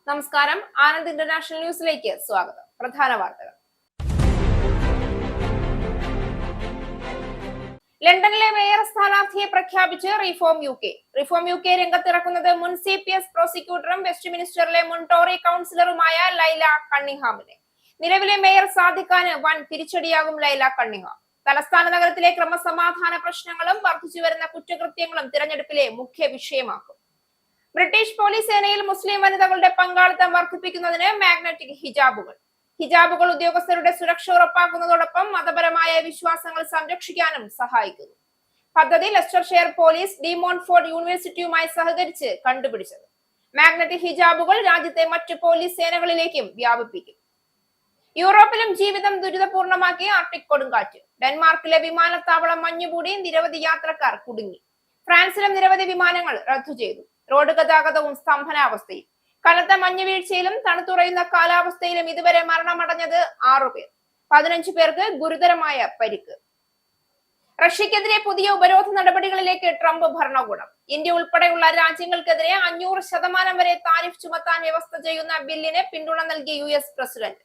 നമസ്കാരം. ആനന്ദ് ഇന്റർനാഷണൽ ന്യൂസിലേക്ക് സ്വാഗതം. പ്രധാന വാർത്തകൾ. ലണ്ടനിലെ മേയർ സ്ഥാനാർത്ഥിയെ പ്രഖ്യാപിച്ച് റിഫോം യു കെ രംഗത്തിറക്കുന്നത് മുൻ CPS പ്രോസിക്യൂട്ടറും വെസ്റ്റ് മിനിസ്റ്ററിലെ മുൻ ടോറി കൗൺസിലറുമായ ലൈല കണ്ണിംഗ്ഹാമിനെ. നിലവിലെ മേയർ സാദിഖാന് വൻ തിരിച്ചടിയാകും ലൈല കണ്ണിംഗ്ഹാം. തലസ്ഥാന നഗരത്തിലെ ക്രമസമാധാന പ്രശ്നങ്ങളും വർദ്ധിച്ചുവരുന്ന കുറ്റകൃത്യങ്ങളും തിരഞ്ഞെടുപ്പിലെ മുഖ്യ വിഷയമാക്കും. ബ്രിട്ടീഷ് പോലീസ് സേനയിൽ മുസ്ലിം വനിതകളുടെ പങ്കാളിത്തം വർദ്ധിപ്പിക്കുന്നതിന് മാഗ്നറ്റിക് ഹിജാബുകൾ ഉദ്യോഗസ്ഥരുടെ സുരക്ഷ ഉറപ്പാക്കുന്നതോടൊപ്പം മതപരമായ വിശ്വാസങ്ങൾ സംരക്ഷിക്കാനും സഹായിക്കുന്നു. പദ്ധതി ലെസ്റ്റർഷെയർ പോലീസ് ഡി മോൺഫോർഡ് യൂണിവേഴ്സിറ്റിയുമായി സഹകരിച്ച് കണ്ടുപിടിച്ചത്. മാഗ്നറ്റിക് ഹിജാബുകൾ രാജ്യത്തെ മറ്റു പോലീസ് സേനകളിലേക്കും വ്യാപിപ്പിക്കും. യൂറോപ്പിലും ജീവിതം ദുരിതപൂർണമാക്കി ആർട്ടിക് കൊടുങ്കാറ്റ്. ഡെൻമാർക്കിലെ വിമാനത്താവളം മഞ്ഞുകൂടി നിരവധി യാത്രക്കാർ കുടുങ്ങി. ഫ്രാൻസിലും നിരവധി വിമാനങ്ങൾ റദ്ദു ചെയ്തു. റോഡ് ഗതാഗതവും സ്തംഭനാവസ്ഥയിൽ. കനത്ത മഞ്ഞുവീഴ്ചയിലും തണുത്തുറയുന്ന കാലാവസ്ഥയിലും ഇതുവരെ മരണമടഞ്ഞത് 6 പേർ. 15 പേർക്ക് ഗുരുതരമായ പരിക്ക്. റഷ്യക്കെതിരെ പുതിയ ഉപരോധ നടപടികളിലേക്ക് ട്രംപ് ഭരണകൂടം. ഇന്ത്യ ഉൾപ്പെടെയുള്ള രാജ്യങ്ങൾക്കെതിരെ 500% വരെ താരിഫ് ചുമത്താൻ വ്യവസ്ഥ ചെയ്യുന്ന ബില്ലിന് പിന്തുണ നൽകിയ US പ്രസിഡന്റ്.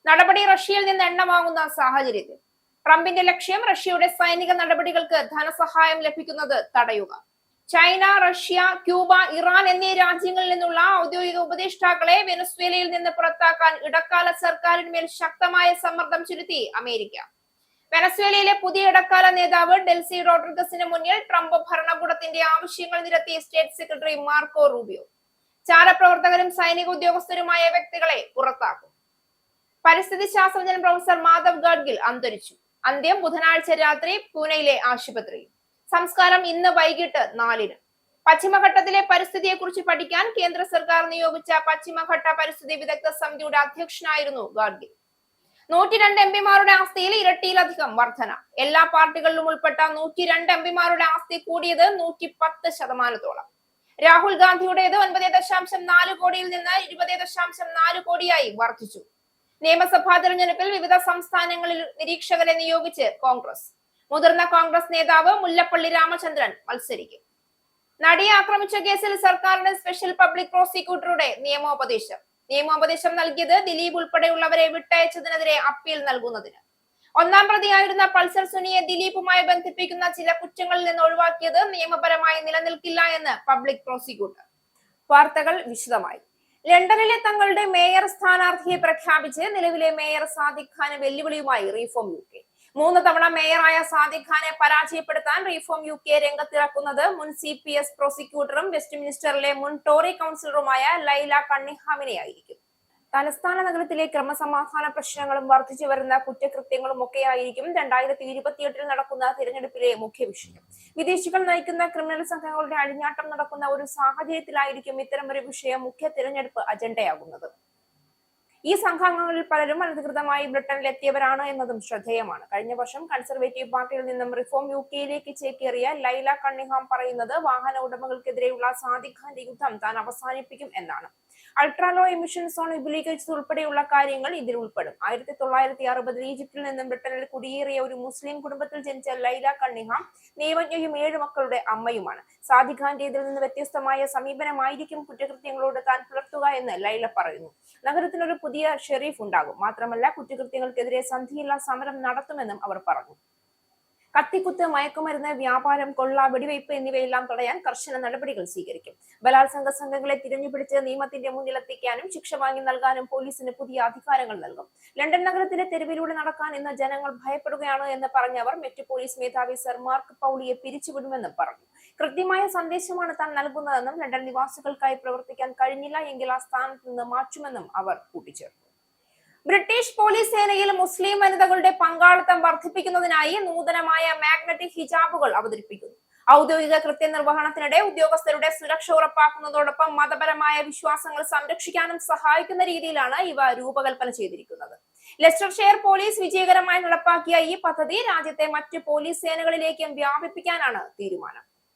നടപടി റഷ്യയിൽ നിന്ന് എണ്ണ വാങ്ങുന്ന സാഹചര്യത്തിൽ ട്രംപിന്റെ ലക്ഷ്യം റഷ്യയുടെ സൈനിക നടപടികൾക്ക് ധനസഹായം ലഭിക്കുന്നത് തടയുക. ചൈന, റഷ്യ, ക്യൂബ, ഇറാൻ എന്നീ രാജ്യങ്ങളിൽ നിന്നുള്ള ഔദ്യോഗിക ഉപദേഷ്ടാക്കളെ വെനസ്വേലയിൽ നിന്ന് പുറത്താക്കാൻ ഇടക്കാല സർക്കാരിന്മേൽ ശക്തമായ സമ്മർദ്ദം ചെലുത്തി അമേരിക്ക. വെനസ്വേലയിലെ പുതിയ ഇടക്കാല നേതാവ് ഡെൽസി റോഡ്രിഗസിന് മുന്നിൽ ട്രംപ് ഭരണകൂടത്തിന്റെ ആവശ്യങ്ങൾ നിരത്തി സ്റ്റേറ്റ് സെക്രട്ടറി മാർക്കോ റൂബിയോ. ചാരപ്രവർത്തകരും സൈനിക ഉദ്യോഗസ്ഥരുമായ വ്യക്തികളെ പുറത്താക്കും. പരിസ്ഥിതി ശാസ്ത്രജ്ഞൻ പ്രൊഫസർ മാധവ് ഗാഡ്ഗിൽ അന്തരിച്ചു. അന്ത്യം ബുധനാഴ്ച രാത്രി പൂനെയിലെ ആശുപത്രിയിൽ. സംസ്കാരം ഇന്ന് വൈകിട്ട് 4-ന്. പശ്ചിമഘട്ടത്തിലെ പരിസ്ഥിതിയെക്കുറിച്ച് പഠിക്കാൻ കേന്ദ്ര സർക്കാർ നിയോഗിച്ച പശ്ചിമഘട്ട പരിസ്ഥിതി വിദഗ്ധ സമിതിയുടെ അധ്യക്ഷനായിരുന്നു ഗാഡ്ഗിൽ. 102 എംപിമാരുടെ ആസ്തിയിൽ ഇരട്ടിയിലധികം വർധന. എല്ലാ പാർട്ടികളിലും ഉൾപ്പെട്ട 102 എംപിമാരുടെ ആസ്തി കൂടിയത് 110%. രാഹുൽ ഗാന്ധിയുടേത് 9.4 കോടിയിൽ നിന്ന് 20.4 കോടിയായി വർദ്ധിച്ചു. നിയമസഭാ തെരഞ്ഞെടുപ്പിൽ വിവിധ സംസ്ഥാനങ്ങളിൽ നിരീക്ഷകരെ നിയോഗിച്ച് കോൺഗ്രസ്. മുതിർന്ന കോൺഗ്രസ് നേതാവ് മുല്ലപ്പള്ളി രാമചന്ദ്രൻ മത്സരിക്കും. നടിയെ ആക്രമിച്ച കേസിൽ സർക്കാരിന്റെ സ്പെഷ്യൽ പബ്ലിക് പ്രോസിക്യൂട്ടറുടെ നിയമോപദേശം നൽകിയത് ദിലീപ് ഉൾപ്പെടെയുള്ളവരെ വിട്ടയച്ചതിനെതിരെ അപ്പീൽ നൽകുന്നതിന്. 1-ാം പ്രതിയായിരുന്ന പൾസർ സുനിയെ ദിലീപുമായി ബന്ധിപ്പിക്കുന്ന ചില കുറ്റങ്ങളിൽ നിന്ന് ഒഴിവാക്കിയത് നിയമപരമായി നിലനിൽക്കില്ല എന്ന് പബ്ലിക് പ്രോസിക്യൂട്ടർ. വാർത്തകൾ വിശദമായി. ലണ്ടനിലെ തങ്ങളുടെ മേയർ സ്ഥാനാർത്ഥിയെ പ്രഖ്യാപിച്ച് നിലവിലെ മേയർ സാദിഖ് ഖാന് വെല്ലുവിളിയുമായി റിഫോം UK. 3 തവണ മേയറായ സാദിഖ് ഖാനെ പരാജയപ്പെടുത്താൻ റിഫോം UK രംഗത്തിറക്കുന്നത് മുൻ CPS പ്രോസിക്യൂട്ടറും വെസ്റ്റ് മിനിസ്റ്ററിലെ മുൻ ടോറി കൗൺസിലറുമായ ലൈല കണ്ണിംഗ്ഹാമിനെയായിരിക്കും. തലസ്ഥാന നഗരത്തിലെ ക്രമസമാധാന പ്രശ്നങ്ങളും വർദ്ധിച്ചു വരുന്ന കുറ്റകൃത്യങ്ങളും ഒക്കെയായിരിക്കും 2028 നടക്കുന്ന തിരഞ്ഞെടുപ്പിലെ മുഖ്യ വിഷയം. വിദേശികൾ നയിക്കുന്ന ക്രിമിനൽ സംഘങ്ങളുടെ അഴിഞ്ഞാട്ടം നടക്കുന്ന ഒരു സാഹചര്യത്തിലായിരിക്കും ഇത്തരമൊരു വിഷയം മുഖ്യ തിരഞ്ഞെടുപ്പ് അജണ്ടയാകുന്നത്. ഈ സംഘാംഗങ്ങളിൽ പലരും അനധികൃതമായി ബ്രിട്ടനിലെത്തിയവരാണ് എന്നതും ശ്രദ്ധേയമാണ്. കഴിഞ്ഞ വർഷം കൺസർവേറ്റീവ് പാർട്ടിയിൽ നിന്നും റിഫോം UKയിലേക്ക് ചേക്കേറിയ ലൈല കണ്ണിംഗ്ഹാം പറയുന്നത് വാഹന ഉടമകൾക്കെതിരെയുള്ള സാദിഖ് ഖാന്റെ യുദ്ധം താൻ അവസാനിപ്പിക്കും എന്നാണ്. അൾട്രാലോ എമിഷൻ സോൺ വിപുലീകരിച്ചത് ഉൾപ്പെടെയുള്ള കാര്യങ്ങൾ ഇതിൽ ഉൾപ്പെടും. 1960 ഈജിപ്തിൽ നിന്നും ബ്രിട്ടനിൽ കുടിയേറിയ ഒരു മുസ്ലിം കുടുംബത്തിൽ ജനിച്ച ലൈല കണ്ണിംഗ്ഹാം നിയമജ്ഞയും 7 മക്കളുടെ അമ്മയുമാണ്. സാദിഖ് ഖാന്റേതിൽ നിന്ന് വ്യത്യസ്തമായ സമീപനമായിരിക്കും കുറ്റകൃത്യങ്ങളോട് താൻ പുലർത്തുക എന്ന് ലൈല പറയുന്നു. നഗരത്തിനൊരു പുതിയ ഷെരീഫ് ഉണ്ടാകും. മാത്രമല്ല കുറ്റകൃത്യങ്ങൾക്കെതിരെ സന്ധിയില്ലാ സമരം നടത്തുമെന്നും അവർ പറഞ്ഞു. കത്തിക്കുത്ത്, മയക്കുമരുന്ന് വ്യാപാരം, കൊള്ള, വെടിവയ്പ് എന്നിവയെല്ലാം തടയാൻ കർശന നടപടികൾ സ്വീകരിക്കും. ബലാത്സംഗ സംഘങ്ങളെ തിരഞ്ഞുപിടിച്ച് നിയമത്തിന്റെ മുന്നിലെത്തിക്കാനും ശിക്ഷ വാങ്ങി നൽകാനും പോലീസിന് പുതിയ അധികാരങ്ങൾ നൽകും. ലണ്ടൻ നഗരത്തിലെ തെരുവിലൂടെ നടക്കാൻ ഇന്ന് ജനങ്ങൾ ഭയപ്പെടുകയാണ് എന്ന് പറഞ്ഞവർ മെറ്റ് പോലീസ് മേധാവി സർ മാർക്ക് പൗളിയെ പിരിച്ചുവിടുമെന്നും പറഞ്ഞു. കൃത്യമായ സന്ദേശമാണ് താൻ നൽകുന്നതെന്നും ലണ്ടൻ നിവാസികൾക്കായി പ്രവർത്തിക്കാൻ കഴിഞ്ഞില്ല എങ്കിൽ ആ സ്ഥാനത്ത് നിന്ന് മാറ്റുമെന്നും അവർ കൂട്ടിച്ചേർത്തു. ബ്രിട്ടീഷ് പോലീസ് സേനയിൽ മുസ്ലിം വനിതകളുടെ പങ്കാളിത്തം വർദ്ധിപ്പിക്കുന്നതിനായി നൂതനമായ മാഗ്നറ്റിക് ഹിജാബുകൾ അവതരിപ്പിക്കുന്നു. ഔദ്യോഗിക കൃത്യനിർവഹണത്തിനിടെ ഉദ്യോഗസ്ഥരുടെ സുരക്ഷ ഉറപ്പാക്കുന്നതോടൊപ്പം മതപരമായ വിശ്വാസങ്ങൾ സംരക്ഷിക്കാനും സഹായിക്കുന്ന രീതിയിലാണ് ഇവ രൂപകൽപ്പന ചെയ്തിരിക്കുന്നത്. ലെസ്റ്റർഷെയർ പോലീസ് വിജയകരമായി നടപ്പാക്കിയ ഈ പദ്ധതി രാജ്യത്തെ മറ്റ് പോലീസ് സേനകളിലേക്കും വ്യാപിപ്പിക്കാനാണ് തീരുമാനം.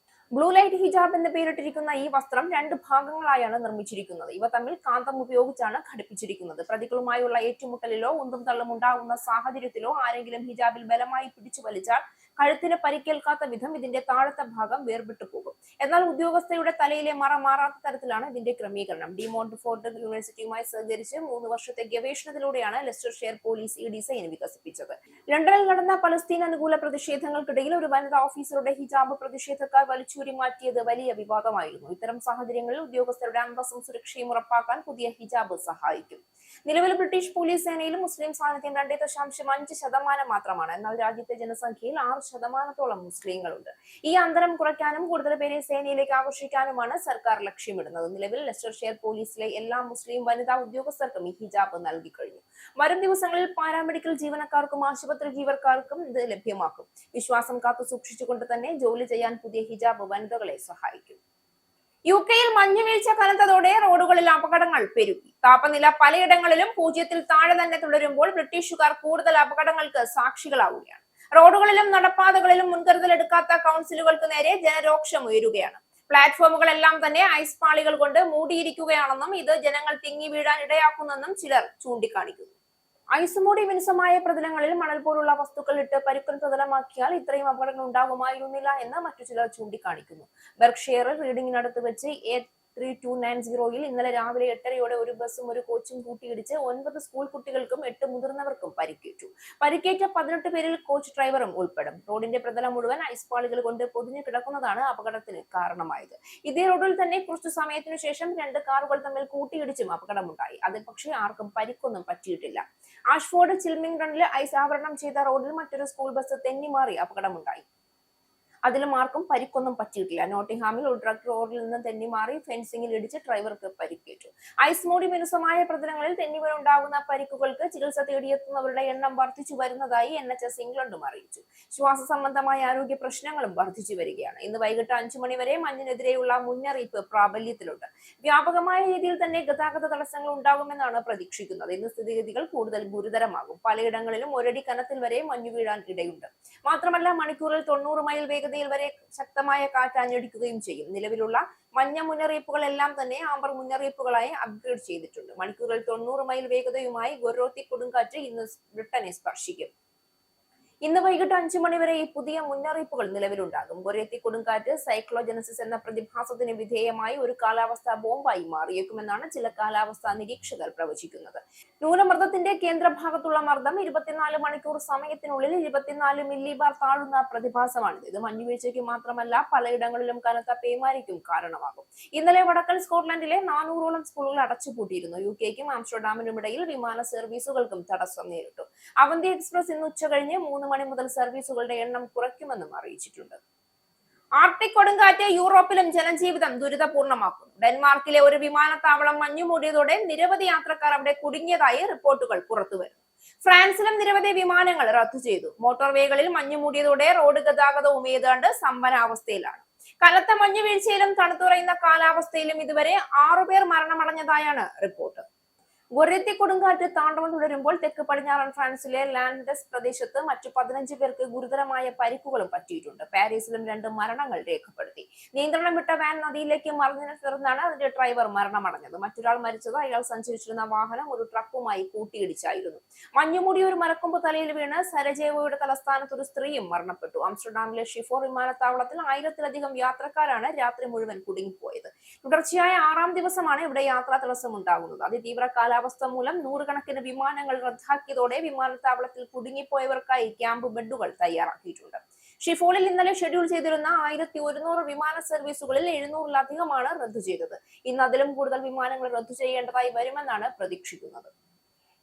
ബ്ലൂ ലൈറ്റ് ഹിജാബ് എന്ന് പേരിട്ടിരിക്കുന്ന ഈ വസ്ത്രം 2 ഭാഗങ്ങളായാണ് നിർമ്മിച്ചിരിക്കുന്നത്. ഇവ തമ്മിൽ കാന്തം ഉപയോഗിച്ചാണ് ഘടിപ്പിച്ചിരിക്കുന്നത്. പ്രതികളുമായുള്ള ഏറ്റുമുട്ടലിലോ ഉന്തും തള്ളും ഉണ്ടാകുന്ന സാഹചര്യത്തിലോ ആരെങ്കിലും ഹിജാബിൽ ബലമായി പിടിച്ചു വലിച്ചാൽ കഴുത്തിന് പരിക്കേൽക്കാത്ത വിധം ഇതിന്റെ താഴത്തെ ഭാഗം വേർപെട്ടു പോകും. എന്നാൽ ഉദ്യോഗസ്ഥയുടെ തലയിലെ മറ മാറാത്ത തരത്തിലാണ് ഇതിന്റെ ക്രമീകരണം. ഡി മോണ്ട്ഫോർട്ട് യൂണിവേഴ്സിറ്റിയുമായി സഹകരിച്ച് 3 വർഷത്തെ ഗവേഷണത്തിലൂടെയാണ് ലെസ്റ്റർഷെയർ പോലീസ് ഈ ഡിസൈൻ വികസിപ്പിച്ചത്. ലണ്ടനിൽ നടന്ന പലസ്തീൻ അനുകൂല പ്രതിഷേധങ്ങൾക്കിടയിൽ ഒരു വനിതാ ഓഫീസറുടെ ഹിജാബ് പ്രതിഷേധക്കാർ വലിച്ചൂരി മാറ്റിയത് വലിയ വിവാദമായിരുന്നു. ഇത്തരം സാഹചര്യങ്ങളിൽ ഉദ്യോഗസ്ഥരുടെ അന്തസ്സും സുരക്ഷയും ഉറപ്പാക്കാൻ പുതിയ ഹിജാബ് സഹായിക്കും. നിലവിൽ ബ്രിട്ടീഷ് പോലീസ് സേനയിലും മുസ്ലിം സാന്നിധ്യം 2.5% മാത്രമാണ്. എന്നാൽ രാജ്യത്തെ ജനസംഖ്യയിൽ 6% മുസ്ലിങ്ങളുണ്ട്. ഈ അന്തരം കുറയ്ക്കാനും കൂടുതൽ പേരെ സേനയിലേക്ക് ആകർഷിക്കാനുമാണ് സർക്കാർ ലക്ഷ്യമിടുന്നത്. നിലവിൽ ലെസ്റ്റർഷെയർ പോലീസിലെ എല്ലാ മുസ്ലിം വനിതാ ഉദ്യോഗസ്ഥർക്കും ഈ ഹിജാബ് നൽകി കഴിഞ്ഞു. വരും ദിവസങ്ങളിൽ പാരാമെഡിക്കൽ ജീവനക്കാർക്കും ആശുപത്രി ജീവനക്കാർക്കും ഇത് ലഭ്യമാക്കും. വിശ്വാസം കാത്തു സൂക്ഷിച്ചുകൊണ്ട് തന്നെ ജോലി ചെയ്യാൻ പുതിയ ഹിജാബ് വനിതകളെ സഹായിക്കും. UK-യിൽ മഞ്ഞുവീഴ്ച കനത്തതോടെ റോഡുകളിൽ അപകടങ്ങൾ പെരുകി. താപനില പലയിടങ്ങളിലും 0-ൽ താഴെ തന്നെ തുടരുമ്പോൾ ബ്രിട്ടീഷുകാർ കൂടുതൽ അപകടങ്ങൾക്ക് സാക്ഷികളാവുകയാണ്. റോഡുകളിലും നടപ്പാതകളിലും മുൻകരുതലെടുക്കാത്ത കൗൺസിലുകൾക്ക് നേരെ ജനരോക്ഷം ഉയരുകയാണ്. പ്ലാറ്റ്ഫോമുകളെല്ലാം തന്നെ ഐസ് പാളികൾ കൊണ്ട് മൂടിയിരിക്കുകയാണെന്നും ഇത് ജനങ്ങൾ തിങ്ങി വീഴാൻ ഇടയാക്കുന്നെന്നും ചിലർ ചൂണ്ടിക്കാണിക്കുന്നു. ഐസ് മൂടി മിനുസമായ പ്രതലങ്ങളിൽ മണൽ പോലുള്ള വസ്തുക്കൾ ഇട്ട് പരുക്കൻ പ്രതലമാക്കിയാൽ ഇത്രയും അപകടങ്ങൾ ഉണ്ടാകുമായിരുന്നില്ല എന്ന് മറ്റു ചിലർ ചൂണ്ടിക്കാണിക്കുന്നു. ബെർക്ക്ഷയറിൽ റീഡിംഗിനടുത്ത് വെച്ച് A3290-ൽ ഇന്നലെ രാവിലെ 8:30-യോടെ ഒരു ബസ്സും ഒരു കോച്ചും കൂട്ടിയിടിച്ച് 9 സ്കൂൾ കുട്ടികൾക്കും 8 മുതിർന്നവർക്കും പരിക്കേറ്റു. പരിക്കേറ്റ 18 പേരിൽ കോച്ച് ഡ്രൈവറും ഉൾപ്പെടും. റോഡിന്റെ പ്രതലം മുഴുവൻ ഐസ് പാളികൾ കൊണ്ട് പൊതിഞ്ഞു കിടക്കുന്നതാണ് അപകടത്തിന് കാരണമായത്. ഇതേ റോഡിൽ തന്നെ കുറച്ചു സമയത്തിനു ശേഷം 2 കാറുകൾ തമ്മിൽ കൂട്ടിയിടിച്ചും അപകടമുണ്ടായി. അതിൽ പക്ഷേ ആർക്കും പരിക്കൊന്നും പറ്റിയിട്ടില്ല. ആഷ്ഫോർഡ് ചിൽമിംഗ്ടണിലെ ഐസ് ആവരണം ചെയ്ത റോഡിൽ മറ്റൊരു സ്കൂൾ ബസ് തെന്നിമാറി അപകടമുണ്ടായി. അതിലും ആർക്കും പരിക്കൊന്നും പറ്റിയിട്ടില്ല. നോട്ടിംഗ്ഹാമിൽ ഒരു ട്രക്ക് റോഡിൽ നിന്ന് തെന്നിമാറി ഫെൻസിംഗിൽ ഇടിച്ച് ഡ്രൈവർക്ക് പരിക്കേറ്റു. ഐസ് മൂടി മിനുസമായ പ്രതലങ്ങളിൽ തെന്നിവീഴുണ്ടാകുന്ന പരിക്കുകൾക്ക് ചികിത്സ തേടിയെത്തുന്നവരുടെ എണ്ണം വർദ്ധിച്ചു വരുന്നതായി NHS ഇംഗ്ലണ്ടും അറിയിച്ചു. ശ്വാസ സംബന്ധമായ ആരോഗ്യ പ്രശ്നങ്ങളും വർദ്ധിച്ചു വരികയാണ്. ഇന്ന് വൈകിട്ട് 5 മണി വരെ മഞ്ഞിനെതിരെയുള്ള മുന്നറിയിപ്പ് പ്രാബല്യത്തിലുണ്ട്. വ്യാപകമായ രീതിയിൽ തന്നെ ഗതാഗത തടസ്സങ്ങൾ ഉണ്ടാകുമെന്നാണ് പ്രതീക്ഷിക്കുന്നത്. ഇന്ന് സ്ഥിതിഗതികൾ കൂടുതൽ ഗുരുതരമാകും. പലയിടങ്ങളിലും ഒരടി കനത്തിൽ വരെ മഞ്ഞു വീഴാൻ ഇടയുണ്ട്. മാത്രമല്ല മണിക്കൂറിൽ 90 മൈൽ വേഗതയിൽ വരെ ശക്തമായ കാറ്റ് ആഞ്ഞടിക്കുകയും ചെയ്യും. നിലവിലുള്ള മഞ്ഞ മുന്നറിയിപ്പുകളെല്ലാം തന്നെ ആംബർ മുന്നറിയിപ്പുകളായി അപ്ഗ്രേഡ് ചെയ്തിട്ടുണ്ട്. മണിക്കൂറിൽ 90 മൈൽ വേഗതയുമായി ഗൊരോത്തി കൊടുങ്കാറ്റ് ഇന്ന് ബ്രിട്ടനെ സ്പർശിക്കും. ഇന്ന് വൈകിട്ട് 5 മണി വരെ ഈ പുതിയ മുന്നറിയിപ്പുകൾ നിലവിലുണ്ടാകും. ഗൊരേത്തി കൊടുങ്കാറ്റ് സൈക്ലോജനസിസ് എന്ന പ്രതിഭാസത്തിന് വിധേയമായി ഒരു കാലാവസ്ഥാ ബോംബായി മാറിയേക്കുമെന്നാണ് ചില കാലാവസ്ഥാ നിരീക്ഷകർ പ്രവചിക്കുന്നത്. ന്യൂനമർദ്ദത്തിന്റെ കേന്ദ്രഭാഗത്തുള്ള മർദ്ദം 24 മണിക്കൂർ സമയത്തിനുള്ളിൽ 24 മില്ലിബാർ താഴുന്ന പ്രതിഭാസമാണിത്. ഇത് മഞ്ഞുവീഴ്ചയ്ക്ക് മാത്രമല്ല പലയിടങ്ങളിലും കനത്ത പേമാരിക്കും കാരണമാകും. ഇന്നലെ വടക്കൻ സ്കോട്ട്ലൻഡിലെ 400ഓളം സ്കൂളുകൾ അടച്ചുപൂട്ടിയിരുന്നു. UK-ക്കും ആംസ്റ്റർഡാമിനും ഇടയിൽ വിമാന സർവീസുകൾക്കും തടസ്സം നേരിട്ടു. അവന്തി എക്സ്പ്രസ് ഇന്ന് ഉച്ചകഴിഞ്ഞ് 3 മണി മുതൽ സർവീസുകളുടെ എണ്ണം കുറയ്ക്കുമെന്നും അറിയിച്ചിട്ടുണ്ട്. ആർട്ടിക് കൊടുങ്കാറ്റ് യൂറോപ്പിലും ജനജീവിതം ദുരിതപൂർണമാക്കുന്നു. ഡെൻമാർക്കിലെ ഒരു വിമാനത്താവളം മഞ്ഞുമൂടിയതോടെ നിരവധി യാത്രക്കാർ അവിടെ കുടുങ്ങിയതായി റിപ്പോർട്ടുകൾ പുറത്തുവരുന്നു. ഫ്രാൻസിലും നിരവധി വിമാനങ്ങൾ റദ്ദു ചെയ്തു. മോട്ടോർവേകളിൽ മഞ്ഞുമൂടിയതോടെ റോഡ് ഗതാഗതവും ഏതാണ്ട് സ്തംഭനാവസ്ഥയിലാണ്. കനത്ത മഞ്ഞുവീഴ്ചയിലും തണുത്തുറയുന്ന കാലാവസ്ഥയിലും ഇതുവരെ 6 പേർ മരണമടഞ്ഞതായാണ് റിപ്പോർട്ട്. ഗൊരേത്തി കൊടുങ്കാറ്റ് താണ്ഡവം തുടരുമ്പോൾ തെക്ക് പടിഞ്ഞാറൻ ഫ്രാൻസിലെ ലാൻഡസ് പ്രദേശത്ത് മറ്റു 15 പേർക്ക് ഗുരുതരമായ പരിക്കുകളും പറ്റിയിട്ടുണ്ട്. പാരീസിലും 2 മരണങ്ങൾ രേഖപ്പെടുത്തി. നിയന്ത്രണം വിട്ട വാൻ നദിയിലേക്ക് മറിഞ്ഞതിനെ തുടർന്നാണ് അതിന്റെ ഡ്രൈവർ മരണമടഞ്ഞത്. മറ്റൊരാൾ മരിച്ചത് അയാൾ സഞ്ചരിച്ചിരുന്ന വാഹനം ഒരു ട്രക്കുമായി കൂട്ടിയിടിച്ചായിരുന്നു. മഞ്ഞുമൂടി ഒരു മരക്കൊമ്പ് തലയിൽ വീണ് സരജേവോയുടെ തലസ്ഥാനത്ത് ഒരു സ്ത്രീയും മരണപ്പെട്ടു. ആംസ്റ്റർഡാമിലെ ഷിഫോർ വിമാനത്താവളത്തിൽ 1000-ലധികം യാത്രക്കാരാണ് രാത്രി മുഴുവൻ കുടുങ്ങിപ്പോയത്. തുടർച്ചയായ 6-ാം ദിവസമാണ് ഇവിടെ യാത്രാ തടസ്സം ഉണ്ടാകുന്നത്. അതിതീവ്ര കാലാവസ്ഥ മൂലം 100 കണക്കിന് വിമാനങ്ങൾ റദ്ദാക്കിയതോടെ വിമാനത്താവളത്തിൽ കുടുങ്ങിപ്പോയവർക്കായി ക്യാമ്പ് ബെഡുകൾ തയ്യാറാക്കിയിട്ടുണ്ട്. ഷിഫോളിൽ ഇന്നലെ ഷെഡ്യൂൾ ചെയ്തിരുന്ന 1100 വിമാന സർവീസുകളിൽ 700-ലധികമാണ് റദ്ദു ചെയ്തത്. ഇന്ന് അതിലും കൂടുതൽ വിമാനങ്ങൾ റദ്ദു ചെയ്യേണ്ടതായി വരുമെന്നാണ് പ്രതീക്ഷിക്കുന്നത്.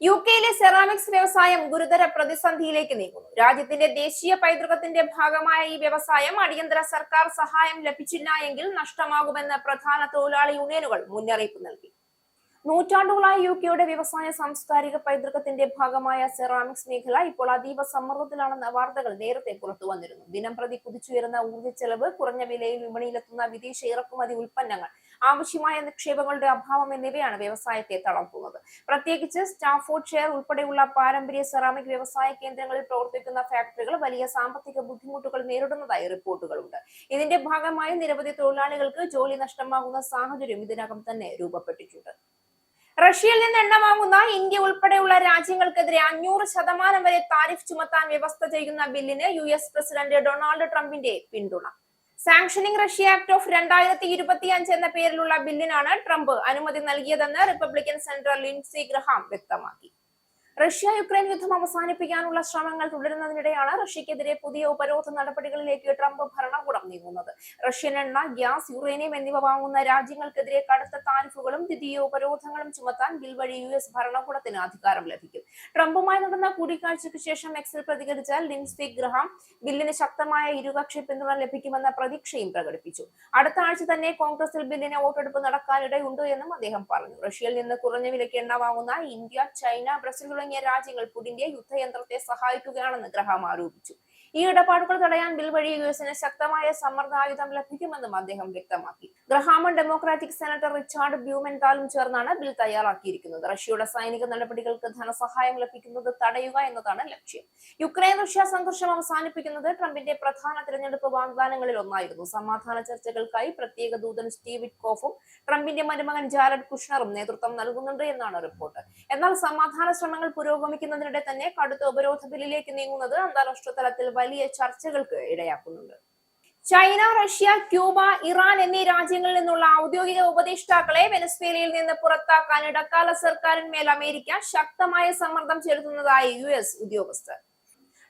UK-യിലെ സെറാമിക്സ് വ്യവസായം ഗുരുതര പ്രതിസന്ധിയിലേക്ക് നീങ്ങുന്നു. രാജ്യത്തിന്റെ ദേശീയ പൈതൃകത്തിന്റെ ഭാഗമായ ഈ വ്യവസായം അടിയന്തര സർക്കാർ സഹായം ലഭിച്ചില്ല എങ്കിൽ നഷ്ടമാകുമെന്ന് പ്രധാന തൊഴിലാളി യൂണിയനുകൾ മുന്നറിയിപ്പ് നൽകി. നൂറ്റാണ്ടുകളായി UK-യുടെ വ്യവസായ സാംസ്കാരിക പൈതൃകത്തിന്റെ ഭാഗമായ സെറാമിക്സ് മേഖല ഇപ്പോൾ അതീവ സമ്മർദ്ദത്തിലാണെന്ന വാർത്തകൾ നേരത്തെ പുറത്തു വന്നിരുന്നു. ദിനം പ്രതി കുതിച്ചുയരുന്ന ഊർജ്ജച്ചെലവ്, കുറഞ്ഞ വിലയിൽ വിപണിയിലെത്തുന്ന വിദേശ ഇറക്കുമതി ഉൽപ്പന്നങ്ങൾ, ആവശ്യമായ നിക്ഷേപങ്ങളുടെ അഭാവം എന്നിവയാണ് വ്യവസായത്തെ തളർത്തുന്നത്. പ്രത്യേകിച്ച് സ്റ്റാഫോർഡ്ഷെയർ ഉൾപ്പെടെയുള്ള പാരമ്പര്യ സെറാമിക് വ്യവസായ കേന്ദ്രങ്ങളിൽ പ്രവർത്തിക്കുന്ന ഫാക്ടറികൾ വലിയ സാമ്പത്തിക ബുദ്ധിമുട്ടുകൾ നേരിടുന്നതായി റിപ്പോർട്ടുകളുണ്ട്. ഇതിന്റെ ഭാഗമായി നിരവധി തൊഴിലാളികൾക്ക് ജോലി നഷ്ടമാകുന്ന സാഹചര്യം ഇതിനകം തന്നെ രൂപപ്പെട്ടിട്ടുണ്ട്. റഷ്യയിൽ നിന്ന് എണ്ണ വാങ്ങുന്ന ഇന്ത്യ ഉൾപ്പെടെയുള്ള രാജ്യങ്ങൾക്കെതിരെ 500% വരെ താരിഫ് ചുമത്താൻ വ്യവസ്ഥ ചെയ്യുന്ന ബില്ലിന് US പ്രസിഡന്റ് ഡൊണാൾഡ് ട്രംപിന്റെ പിന്തുണ. സാങ്ഷനിങ് റഷ്യ ആക്ട് ഓഫ് 2025 എന്ന പേരിലുള്ള ബില്ലിനാണ് ട്രംപ് അനുമതി നൽകിയതെന്ന് റിപ്പബ്ലിക്കൻ സെനറ്റർ ലിൻഡ്സി ഗ്രഹാം വ്യക്തമാക്കി. റഷ്യ യുക്രൈൻ യുദ്ധം അവസാനിപ്പിക്കാനുള്ള ശ്രമങ്ങൾ തുടരുന്നതിനിടെയാണ് റഷ്യക്കെതിരെ പുതിയ ഉപരോധ നടപടികളിലേക്ക് ട്രംപ് ഭരണകൂടം നീങ്ങുന്നത്. റഷ്യൻ എണ്ണ, ഗ്യാസ്, യുറേനിയം എന്നിവ വാങ്ങുന്ന രാജ്യങ്ങൾക്കെതിരെ കടുത്ത താരിഫുകളും ദ്വിതീയ ഉപരോധങ്ങളും ചുമത്താൻ ബിൽ വഴി US ഭരണകൂടത്തിന് അധികാരം ലഭിക്കും. ട്രംപുമായി നടന്ന കൂടിക്കാഴ്ചയ്ക്ക് ശേഷം എക്സിൽ പ്രതികരിച്ച ലിൻഡ്സി ഗ്രഹാം ബില്ലിന് ശക്തമായ ഇരുകക്ഷി പിന്തുണ ലഭിക്കുമെന്ന പ്രതീക്ഷയും പ്രകടിപ്പിച്ചു. അടുത്ത ആഴ്ച തന്നെ കോൺഗ്രസിൽ ബില്ലിന് വോട്ടെടുപ്പ് നടക്കാനിടയുണ്ട് എന്നും അദ്ദേഹം പറഞ്ഞു. റഷ്യയിൽ നിന്ന് കുറഞ്ഞ വിലയ്ക്ക് എണ്ണ വാങ്ങുന്ന ഇന്ത്യ, ചൈന, ബ്രസീൽ രാജ്യങ്ങൾ പുടിന്റെ യുദ്ധയന്ത്രത്തെ സഹായിക്കുകയാണെന്ന് ഗ്രഹാം ആരോപിച്ചു. ഈ ഇടപാടുകൾ തടയാൻ ബിൽ വഴി യുഎസിന് ശക്തമായ സമ്മർദ്ദായുധം ലഭിക്കുമെന്നും അദ്ദേഹം വ്യക്തമാക്കി. ഗ്രഹാമും ഡെമോക്രാറ്റിക് സെനറ്റർ റിച്ചാർഡ് ബ്ലൂമെന്താലും ചേർന്നാണ് ബിൽ തയ്യാറാക്കിയിരിക്കുന്നത്. റഷ്യയുടെ സൈനിക നടപടികൾക്ക് ധനസഹായം ലഭിക്കുന്നത് തടയുക എന്നതാണ് ലക്ഷ്യം. യുക്രൈൻ റഷ്യ സംഘർഷം അവസാനിപ്പിക്കുന്നത് ട്രംപിന്റെ പ്രധാന തിരഞ്ഞെടുപ്പ് വാഗ്ദാനങ്ങളിൽ ഒന്നായിരുന്നു. സമാധാന ചർച്ചകൾക്കായി പ്രത്യേക ദൂതൻ സ്റ്റീവ് വിറ്റ്കോഫും ട്രംപിന്റെ മരുമകൻ ജാരഡ് കുഷ്ണറും നേതൃത്വം നൽകുന്നുണ്ട് എന്നാണ് റിപ്പോർട്ട്. എന്നാൽ സമാധാന ശ്രമങ്ങൾ പുരോഗമിക്കുന്നതിനിടെ തന്നെ കടുത്ത ഉപരോധ ബില്ലിലേക്ക് നീങ്ങുന്നത് അന്താരാഷ്ട്ര തലത്തിൽ വലിയ ചർച്ചകൾക്ക് ഇടയാക്കുന്നുണ്ട്. ചൈന, റഷ്യ, ക്യൂബ, ഇറാൻ എന്നീ രാജ്യങ്ങളിൽ നിന്നുള്ള ഔദ്യോഗിക ഉപദേഷ്ടാക്കളെ വെനസ്വേലയിൽ നിന്ന് പുറത്താക്കാൻ ഇടക്കാല സർക്കാരിന്മേൽ അമേരിക്ക ശക്തമായ സമ്മർദ്ദം ചെലുത്തുന്നതായി US ഉദ്യോഗസ്ഥർ.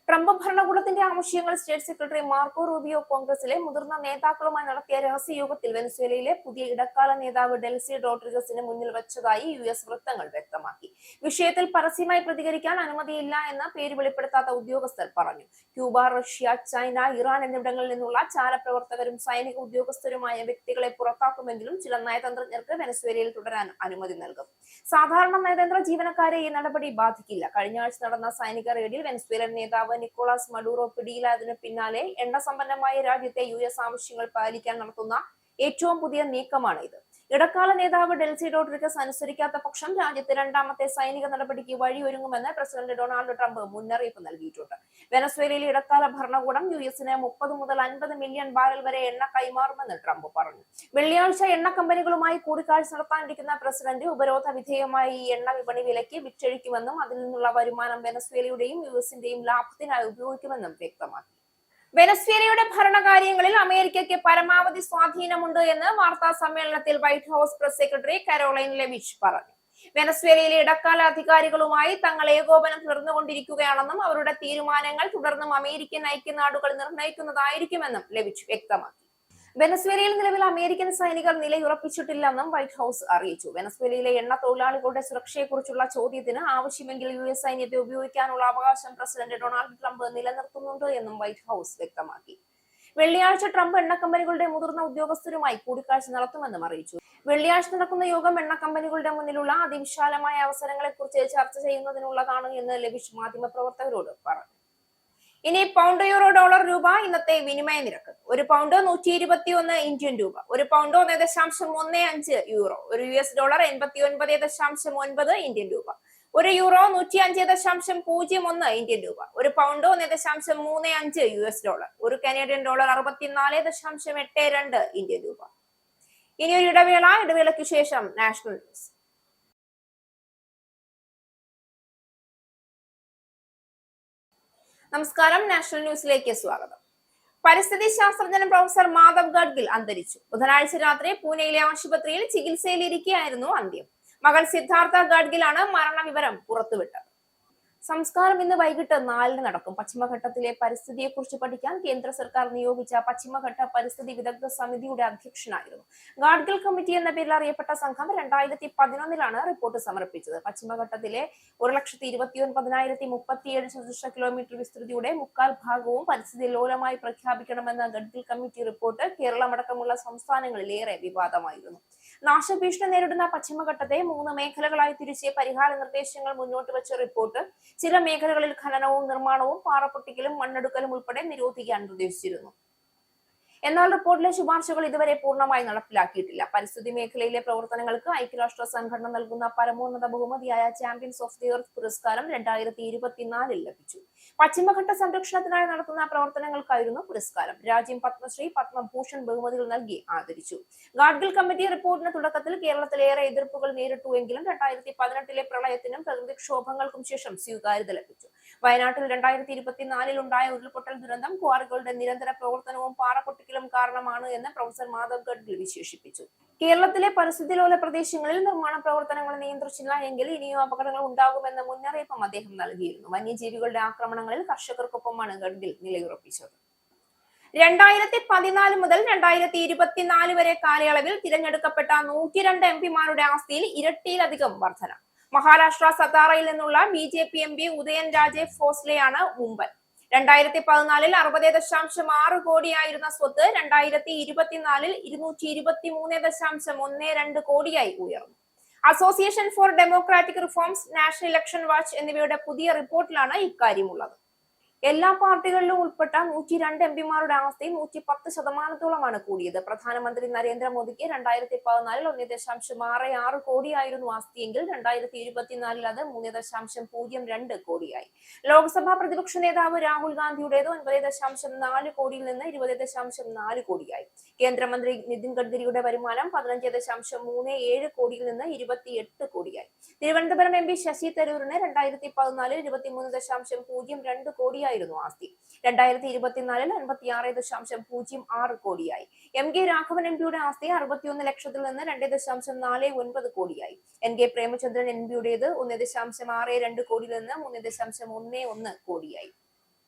ട്രംപ് ഭരണകൂടത്തിന്റെ ആവശ്യങ്ങൾ സ്റ്റേറ്റ് സെക്രട്ടറി മാർക്കോ റൂബിയോ കോൺഗ്രസിലെ മുതിർന്ന നേതാക്കളുമായി നടത്തിയ രഹസ്യയോഗത്തിൽ വെനസ്വേലയിലെ പുതിയ ഇടക്കാല നേതാവ് ഡെൽസി റോഡ്രിഗസിന് മുന്നിൽ വെച്ചതായി US വൃത്തങ്ങൾ വ്യക്തമാക്കി. വിഷയത്തിൽ പരസ്യമായി പ്രതികരിക്കാൻ അനുമതിയില്ല എന്ന പേര് വെളിപ്പെടുത്താത്ത ഉദ്യോഗസ്ഥർ പറഞ്ഞു. ക്യൂബ, റഷ്യ, ചൈന, ഇറാൻ എന്നിവിടങ്ങളിൽ നിന്നുള്ള ചാരപ്രവർത്തകരും സൈനിക ഉദ്യോഗസ്ഥരുമായ വ്യക്തികളെ പുറത്താക്കുമെങ്കിലും ചില നയതന്ത്രജ്ഞർക്ക് വെനസ്വേലയിൽ തുടരാൻ അനുമതി നൽകും. സാധാരണ നയതന്ത്ര ജീവനക്കാരെ ഈ നടപടി ബാധിക്കില്ല. കഴിഞ്ഞ ആഴ്ച നടന്ന സൈനിക റെയ്ഡിൽ വെനസ്വേലൻ നേതാവ് നിക്കോളാസ് മഡൂറോ പിടിയിലായതിനു പിന്നാലെ എണ്ണ സമ്പന്നമായ രാജ്യത്തെ US ആവശ്യങ്ങൾ പാലിക്കാൻ നടത്തുന്ന ഏറ്റവും പുതിയ നീക്കമാണ് ഇത്. ഇടക്കാല നേതാവ് ഡെൽസി റോഡ്രിഗസ് അനുസരിക്കാത്ത പക്ഷം രാജ്യത്തെ രണ്ടാമത്തെ സൈനിക നടപടിക്ക് വഴിയൊരുങ്ങുമെന്ന് പ്രസിഡന്റ് ഡൊണാൾഡ് ട്രംപ് മുന്നറിയിപ്പ് നൽകിയിട്ടുണ്ട്. വെനസ്വേലയിലെ ഇടക്കാല ഭരണകൂടം USന് 30 മുതൽ 50 മില്യൺ ബാരൽ വരെ എണ്ണ കൈമാറുമെന്ന് ട്രംപ് പറഞ്ഞു. വെള്ളിയാഴ്ച എണ്ണ കമ്പനികളുമായി കൂടിക്കാഴ്ച നടത്താനിരിക്കുന്ന പ്രസിഡന്റ് ഉപരോധ വിധേയമായ ഈ എണ്ണ വിപണി വിലയ്ക്ക് വിറ്റഴിക്കുമെന്നും അതിൽ നിന്നുള്ള വരുമാനം വെനസ്വേലയുടെയും USന്റെയും ലാഭത്തിനായി ഉപയോഗിക്കുമെന്നും വ്യക്തമാക്കി. വെനസ്വേലയുടെ ഭരണകാര്യങ്ങളിൽ അമേരിക്കയ്ക്ക് പരമാവധി സ്വാധീനമുണ്ട് എന്ന് വാർത്താ സമ്മേളനത്തിൽ വൈറ്റ് ഹൌസ് പ്രസ് സെക്രട്ടറി കരോലൈൻ ലെവിഷ് പറഞ്ഞു. വെനസ്വേലയിലെ ഇടക്കാല അധികാരികളുമായി തങ്ങൾ ഏകോപനം തുടർന്നുകൊണ്ടിരിക്കുകയാണെന്നും അവരുടെ തീരുമാനങ്ങൾ തുടർന്നും അമേരിക്കൻ ഐക്യനാടുകൾ നിർണ്ണയിക്കുന്നതായിരിക്കുമെന്നും ലെവിഷ് വ്യക്തമാക്കി. വെനസ്വേലയിൽ നിലവിൽ അമേരിക്കൻ സൈനികർ നിലയുറപ്പിച്ചിട്ടില്ലെന്നും വൈറ്റ് ഹൌസ് അറിയിച്ചു. വെനസ്വേലയിലെ എണ്ണ തൊഴിലാളികളുടെ സുരക്ഷയെക്കുറിച്ചുള്ള ചോദ്യത്തിന് ആവശ്യമെങ്കിൽ US സൈന്യത്തെ ഉപയോഗിക്കാനുള്ള അവകാശം പ്രസിഡന്റ് ഡൊണാൾഡ് ട്രംപ് നിലനിർത്തുന്നുണ്ട് എന്നും വൈറ്റ് ഹൌസ് വ്യക്തമാക്കി. വെള്ളിയാഴ്ച ട്രംപ് എണ്ണ കമ്പനികളുടെ മുതിർന്ന ഉദ്യോഗസ്ഥരുമായി കൂടിക്കാഴ്ച നടത്തുമെന്നും അറിയിച്ചു. വെള്ളിയാഴ്ച നടക്കുന്ന യോഗം എണ്ണ കമ്പനികളുടെ മുന്നിലുള്ള അതിവിശാലമായ അവസരങ്ങളെക്കുറിച്ച് ചർച്ച ചെയ്യുന്നതിനുള്ളതാണ് എന്ന് ലെവിഷ് മാധ്യമപ്രവർത്തകരോട് പറഞ്ഞു. ഇനി പൗണ്ട്, യൂറോ, ഡോളർ, രൂപ ഇന്നത്തെ വിനിമയ നിരക്ക്. ഒരു പൗണ്ട് 121 ഇന്ത്യൻ രൂപ, ഒരു പൗണ്ട് 1.15 യൂറോ, ഒരു US ഡോളർ 89.9 ഇന്ത്യൻ രൂപ, ഒരു യൂറോ 105.01 ഇന്ത്യൻ രൂപ, ഒരു പൗണ്ട് 1.35 US ഡോളർ, ഒരു കനേഡിയൻ ഡോളർ 64.82 ഇന്ത്യൻ രൂപ. ഇനി ഒരു ഇടവേളയ്ക്ക് ശേഷം നാഷണൽ ന്യൂസ്. നമസ്കാരം, നാഷണൽ ന്യൂസിലേക്ക് സ്വാഗതം. പരിസ്ഥിതി ശാസ്ത്രജ്ഞൻ പ്രൊഫസർ മാധവ് ഗാഡ്ഗിൽ അന്തരിച്ചു. ബുധനാഴ്ച രാത്രി പൂനെയിലെ ആശുപത്രിയിൽ ചികിത്സയിലിരിക്കെയായിരുന്നു അന്ത്യം. മകൾ സിദ്ധാർത്ഥ ഗാഡ്ഗിലാണ് മരണവിവരം പുറത്തുവിട്ടത്. സംസ്കാരം ഇന്ന് വൈകിട്ട് 4-ന് നടക്കും. പശ്ചിമഘട്ടത്തിലെ പരിസ്ഥിതിയെക്കുറിച്ച് പഠിക്കാൻ കേന്ദ്ര സർക്കാർ നിയോഗിച്ച പശ്ചിമഘട്ട പരിസ്ഥിതി വിദഗ്ധ സമിതിയുടെ അധ്യക്ഷനായിരുന്നു ഗാഡ്ഗിൽ കമ്മിറ്റി എന്ന പേരിൽ അറിയപ്പെട്ട സംഘം 2011 റിപ്പോർട്ട് സമർപ്പിച്ചത്. പശ്ചിമഘട്ടത്തിലെ 1,29,037 ചതുരശ്ര കിലോമീറ്റർ വിസ്തൃതിയുടെ 3/4 ഭാഗവും പരിസ്ഥിതി ലോലമായി പ്രഖ്യാപിക്കണമെന്ന ഗഡ്ഗിൽ കമ്മിറ്റി റിപ്പോർട്ട് കേരളമടക്കമുള്ള സംസ്ഥാനങ്ങളിലേറെ വിവാദമായിരുന്നു. നാശഭീഷണി നേരിടുന്ന പശ്ചിമഘട്ടത്തെ 3 മേഖലകളായി തിരിച്ച് പരിഹാര നിർദ്ദേശങ്ങൾ മുന്നോട്ട് വെച്ച റിപ്പോർട്ട് ചില മേഖലകളിൽ ഖനനവും നിർമ്മാണവും പാറപ്പൊട്ടിക്കലും മണ്ണെടുക്കലും ഉൾപ്പെടെ നിരോധിക്കാൻ നിർദ്ദേശിച്ചിരുന്നു. എന്നാൽ റിപ്പോർട്ടിലെ ശുപാർശകൾ ഇതുവരെ പൂർണ്ണമായി നടപ്പിലാക്കിയിട്ടില്ല. പരിസ്ഥിതി മേഖലയിലെ പ്രവർത്തനങ്ങൾക്ക് ഐക്യരാഷ്ട്ര സംഘടന നൽകുന്ന പരമോന്നത ബഹുമതിയായ ചാമ്പ്യൻസ് ഓഫ് ദി എർത്ത് പുരസ്കാരം 2024 ലഭിച്ചു. പശ്ചിമഘട്ട സംരക്ഷണത്തിനായി നടത്തുന്ന പ്രവർത്തനങ്ങൾക്കായിരുന്നു പുരസ്കാരം. രാജ്യം പത്മശ്രീ, പത്മഭൂഷൺ ബഹുമതികൾ നൽകി ആദരിച്ചു. ഗാഡ്ഗിൽ കമ്മിറ്റി റിപ്പോർട്ടിന് തുടക്കത്തിൽ കേരളത്തിലേറെ എതിർപ്പുകൾ നേരിട്ടുവെങ്കിലും 2018 പ്രളയത്തിനും പ്രകൃതിക്ഷോഭങ്ങൾക്കും ശേഷം സ്വീകാര്യത ലഭിച്ചു. വയനാട്ടിൽ 2024 ഉണ്ടായ ഉരുൾപൊട്ടൽ ദുരന്തം ക്വാറികളുടെ നിരന്തര പ്രവർത്തനവും പാറപ്പൊട്ടിക്കലും കാരണമാണ് എന്ന് പ്രൊഫസർ മാധവ് ഗഡ്ഗിൽ വിശേഷിപ്പിച്ചു. കേരളത്തിലെ പരിസ്ഥിതിലോല പ്രദേശങ്ങളിൽ നിർമ്മാണ പ്രവർത്തനങ്ങൾ നിയന്ത്രിച്ചില്ല എങ്കിൽ ഇനിയും അപകടങ്ങൾ ഉണ്ടാകുമെന്ന മുന്നറിയിപ്പും അദ്ദേഹം നൽകിയിരുന്നു. വന്യജീവികളുടെ ആക്രമണങ്ങളിൽ കർഷകർക്കൊപ്പമാണ് ഗഡ്ഗിൽ നിലയുറപ്പിച്ചത്. 2014 മുതൽ 2024 വരെ കാലയളവിൽ തിരഞ്ഞെടുക്കപ്പെട്ട 102 എംപിമാരുടെ ആസ്തിയിൽ ഇരട്ടിയിലധികം വർധന. മഹാരാഷ്ട്ര സത്താറയിൽ നിന്നുള്ള BJP MP ഉദയൻ രാജെ ഫോസ്ലെയാണ് മുമ്പൻ. 2014 60.6 കോടിയായിരുന്ന സ്വത്ത് 2024 223.12 കോടിയായി ഉയർന്നു. Association for Democratic reforms, national election watch എന്നിവയുടെ പുതിയ റിപ്പോർട്ടിലാണ് ഇക്കാര്യമുള്ളത്. എല്ലാ പാർട്ടികളിലും ഉൾപ്പെട്ട 102 എംപിമാരുടെ ആസ്തി 110% കൂടിയത്. പ്രധാനമന്ത്രി നരേന്ദ്രമോദിക്ക് 2014 1.66 കോടിയായിരുന്നു ആസ്തിയെങ്കിൽ 2024 അത് 3.02 കോടിയായി. ലോക്സഭാ പ്രതിപക്ഷ നേതാവ് രാഹുൽ ഗാന്ധിയുടേത് 9.4 കോടിയിൽ നിന്ന് 20.4 കോടിയായി. കേന്ദ്രമന്ത്രി നിതിൻ ഗഡ്കരിയുടെ വരുമാനം 15.37 കോടിയിൽ നിന്ന് 28 കോടിയായി. തിരുവനന്തപുരം MP ശശി തരൂരിന് 2014 23.02 കോടിയായിരുന്നു ആസ്തി. 2024 56.06 കോടിയായി. MK രാഘവൻ MPയുടെ ആസ്തി 61 ലക്ഷത്തിൽ നിന്ന് 2.49 കോടിയായി. NK പ്രേമചന്ദ്രൻ MPയുടേത് 1.62 കോടിയിൽ നിന്ന് 3.11 കോടിയായി.